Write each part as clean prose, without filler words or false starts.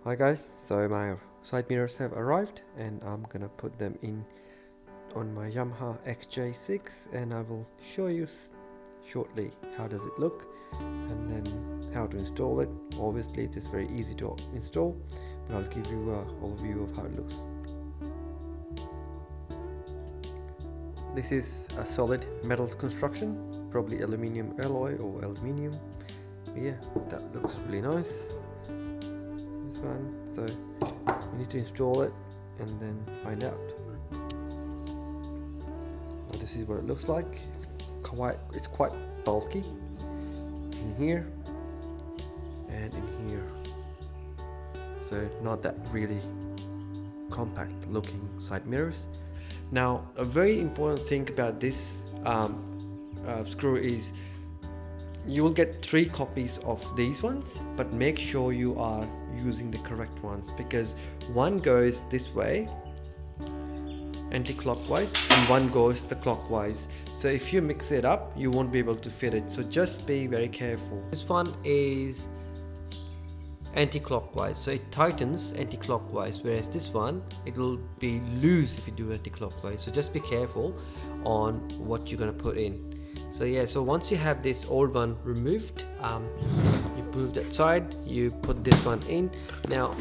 Hi guys, so my side mirrors have arrived and I'm gonna put them in on my Yamaha XJ6 and I will show you shortly how does it look and then how to install it. Obviously it is very easy to install, but I'll give you an overview of how it looks. This is a solid metal construction, probably aluminium alloy or aluminium. But yeah, that looks really nice. This one, so you need to install it and then find out. Now this is what it looks like. It's quite bulky in here and in here, so not that really compact looking side mirrors. Now a very important thing about this screw is you will get 3 copies of these ones, but make sure you are using the correct ones, because one goes this way anti-clockwise and one goes the clockwise, so if you mix it up you won't be able to fit it, so just be very careful. This one is anti-clockwise, so it tightens anti-clockwise, whereas this one it will be loose if you do anti-clockwise, so just be careful on what you're going to put in. So yeah, so once you have this old one removed, you move that side, you put this one in. Now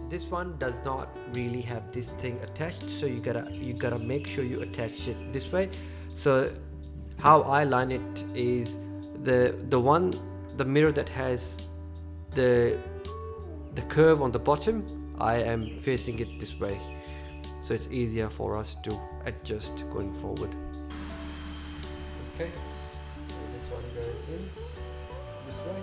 this one does not really have this thing attached, so you gotta make sure you attach it this way. So how I line it is the mirror that has the curve on the bottom, I am facing it this way, so it's easier for us to adjust going forward. Okay, so this one goes in this way.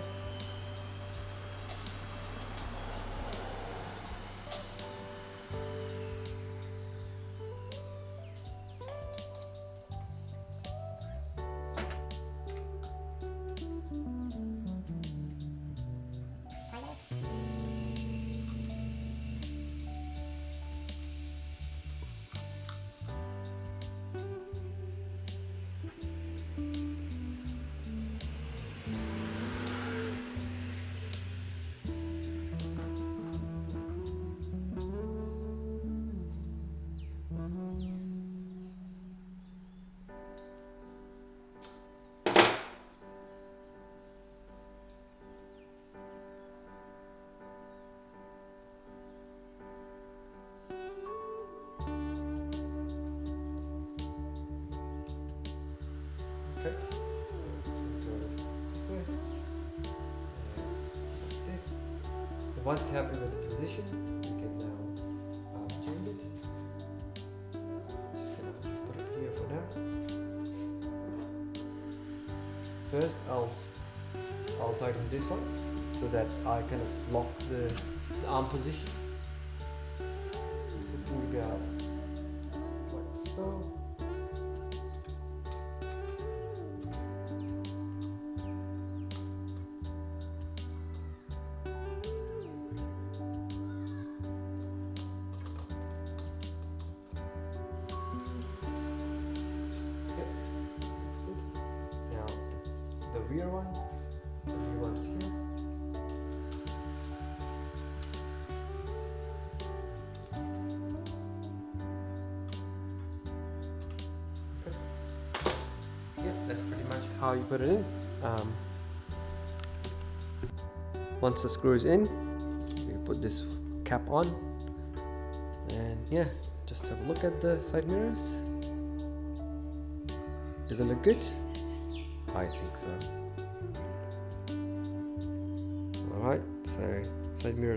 Okay, so this goes this way, and this. So once you're happy with the position, you can now change it. Just gonna put it here for now. First, I'll tighten this one so that I kind of lock the arm position. You can move out like so. The rear one's here. Okay. Yeah, that's pretty much how you put it in. Once the screw is in, you put this cap on, and yeah, just have a look at the side mirrors. Do they look good? I think so. Alright, so side mirrors